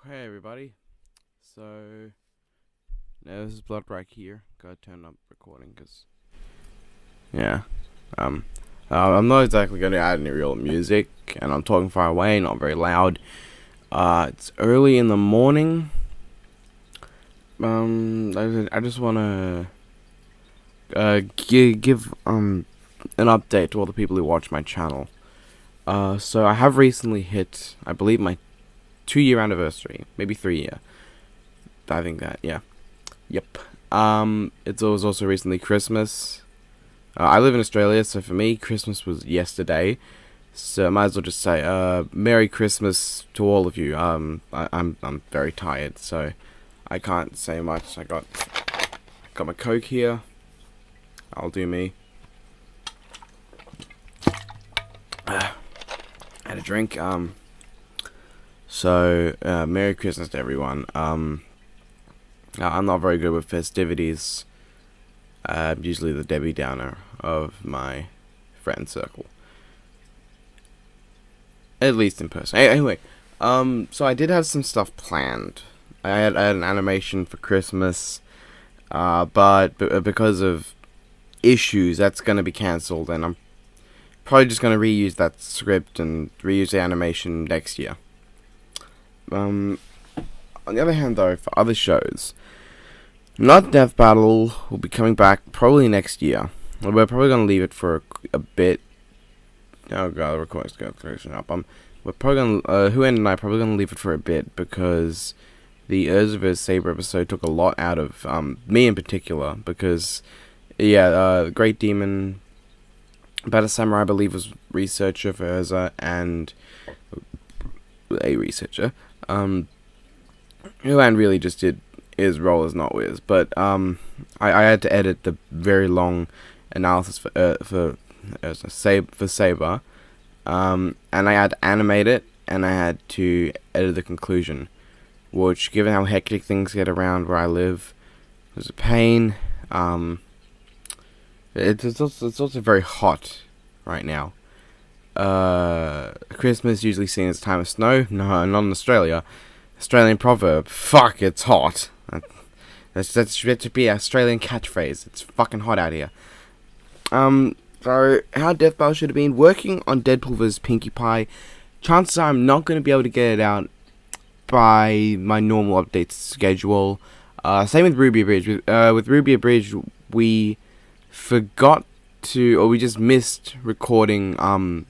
Hey everybody, so now this is Blood right here. Gotta turn up recording because yeah, um, I'm not exactly gonna add any real music, and I'm talking far away, not very loud. It's early in the morning. I just wanna give an update to all the people who watch my channel. So I have recently hit, I believe, my 2 year anniversary, maybe 3 year. I think that, yeah. Yep. It was also recently Christmas. I live in Australia, so for me, Christmas was yesterday. So I might as well just say, Merry Christmas to all of you. I'm very tired, so I can't say much. I got my Coke here. I'll do me. Had a drink. So Merry Christmas to everyone. I'm not very good with festivities. I'm usually the Debbie Downer of my friend circle. At least in person. Anyway, so I did have some stuff planned. I had an animation for Christmas, but because of issues, that's going to be cancelled, and I'm probably just going to reuse that script and reuse the animation next year. On the other hand, though, for other shows, Not Death Battle will be coming back probably next year. We're probably going to leave it for a bit. Oh god, the recording's going to up. We're probably going to, Who and I are probably going to leave it for a bit because the Urza vs. Saber episode took a lot out of me in particular. Because, yeah, Great Demon, Better Samurai, I believe, was researcher for Urza and a researcher. Who and really just did his role as not Wiz, but I had to edit the very long analysis for Saber, and I had to animate it, and I had to edit the conclusion, which, given how hectic things get around where I live, was a pain. It's also very hot right now. Christmas usually seen as a time of snow. No, not in Australia. Australian proverb. Fuck, it's hot. That's to be an Australian catchphrase. It's fucking hot out here. So how Death Battle should have been working on Deadpool vs Pinkie Pie. Chances are I'm not going to be able to get it out by my normal update schedule. Same with Ruby Bridge. With Ruby Bridge, we just missed recording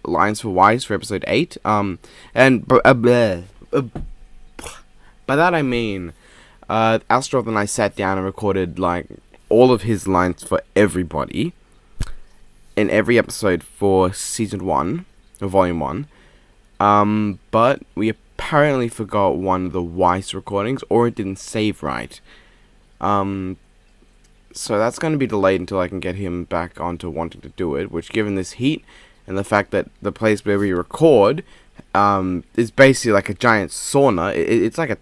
lines for Wise for episode 8. And by that I mean, Astroth and I sat down and recorded like all of his lines for everybody in every episode for season 1 or volume 1. But we apparently forgot one of the Wise recordings, or it didn't save right. So that's going to be delayed until I can get him back onto wanting to do it, which, given this heat and the fact that the place where we record is basically like a giant sauna. It's like a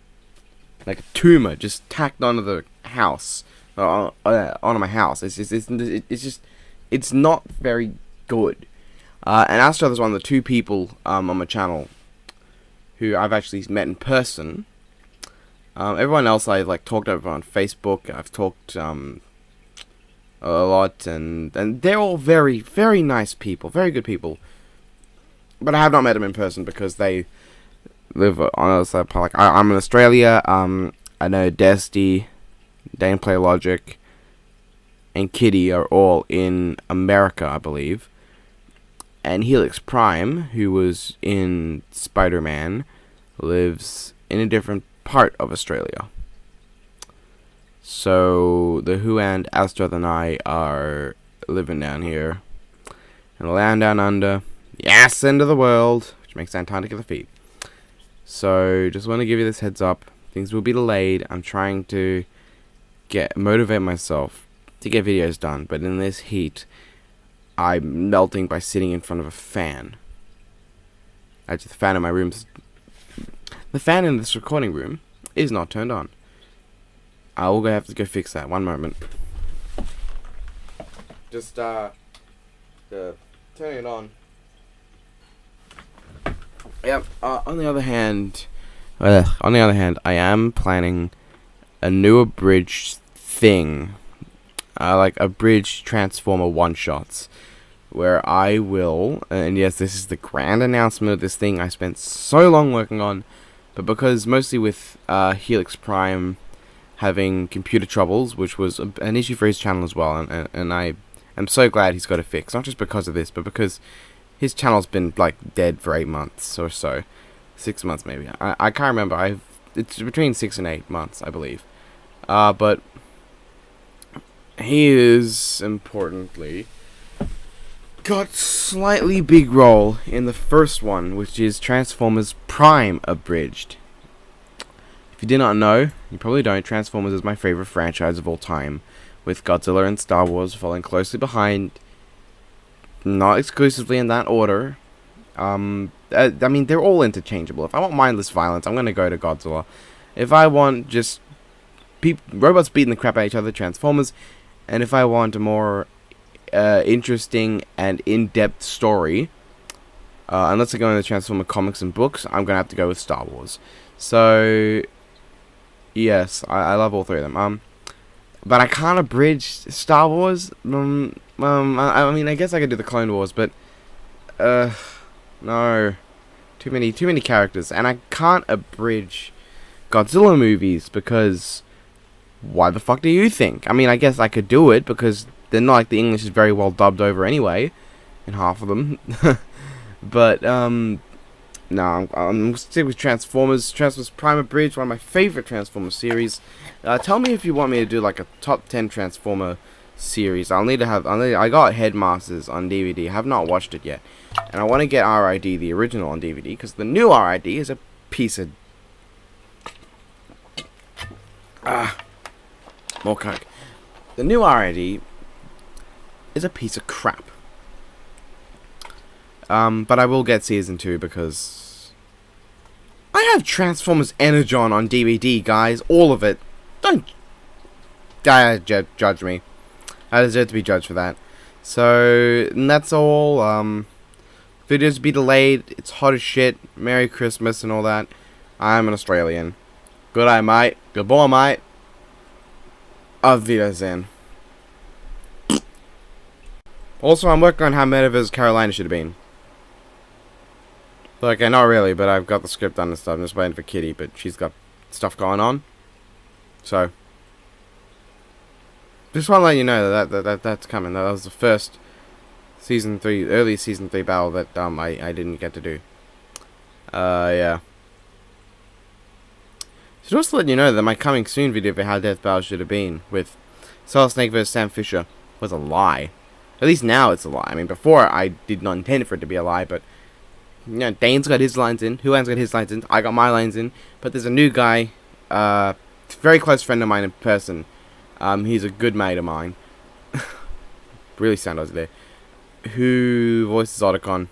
tumor just tacked onto the house, onto my house. It's not very good. And Astro is one of the 2 people on my channel who I've actually met in person. Everyone else I talked over on Facebook. I've talked a lot, and they're all very, very nice people, very good people. But I have not met them in person because they live on the other side of Park. I'm in Australia. I know Desty, Gameplay Logic, and Kitty are all in America, I believe. And Helix Prime, who was in Spider-Man, lives in a different part of Australia. So the Who and Astroth and I are living down here in the land down under, the ass end of the world, which makes Antarctica the feet. So just want to give you this heads up. Things will be delayed. I'm trying to motivate myself to get videos done, but in this heat, I'm melting by sitting in front of a fan. Actually, the fan in my room, the fan in this recording room is not turned on. I will have to go fix that. One moment. Just turn it on. Yep. On the other hand, On the other hand, I am planning a new abridged thing, like abridged Transformer one-shots, where I will, and yes, this is the grand announcement of this thing I spent so long working on, but because mostly with Helix Prime having computer troubles, which was an issue for his channel as well, and I am so glad he's got it fixed, not just because of this, but because his channel's been like dead for 8 months or so. 6 months maybe. I can't remember. It's between 6 and 8 months, I believe. But he is importantly got slightly big role in the first one, which is Transformers Prime Abridged. If you did not know, you probably don't. Transformers is my favorite franchise of all time, with Godzilla and Star Wars following closely behind. Not exclusively in that order. I mean, they're all interchangeable. If I want mindless violence, I'm going to go to Godzilla. If I want just robots beating the crap out of each other, Transformers. And if I want a more interesting and in-depth story, unless I go into Transformer comics and books, I'm going to have to go with Star Wars. So, yes, I love all three of them. But I can't abridge Star Wars. I mean, I guess I could do the Clone Wars, but no, too many characters, and I can't abridge Godzilla movies because why the fuck do you think? I mean, I guess I could do it because they're not like the English is very well dubbed over anyway, in half of them. But no, I'm stick with Transformers. Transformers Prime Abridged, one of my favorite Transformers series. Tell me if you want me to do like a top 10 Transformer series. I got Headmasters on DVD. I have not watched it yet, and I want to get RID the original on DVD because the new RID is a piece of more coke. The new RID is a piece of crap. But I will get season 2 because I have Transformers Energon on DVD, guys. All of it. Don't judge me. I deserve to be judged for that. So, and that's all. Videos be delayed. It's hot as shit. Merry Christmas and all that. I'm an Australian. Good eye, mate. Good boy, mate. Auf Wiedersehen. Also, I'm working on how Metaverse Carolina should have been. Okay, not really, but I've got the script done and stuff. I'm just waiting for Kitty, but she's got stuff going on. So, just want to let you know that's coming. That was the first season 3, early season 3 battle that I didn't get to do. Yeah. Should also let you know that my coming soon video for how Death Battle should have been with Solid Snake vs Sam Fisher was a lie. At least now it's a lie. I mean, before I did not intend for it to be a lie, but you know, Dane's got his lines in, Huan's got his lines in, I got my lines in, but there's a new guy, very close friend of mine in person. He's a good mate of mine. Really sound Aussie there. Who voices Otacon.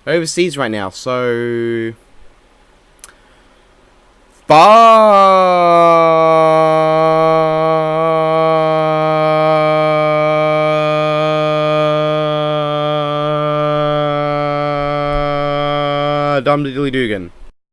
Overseas right now, so Dum Diddly Dugan.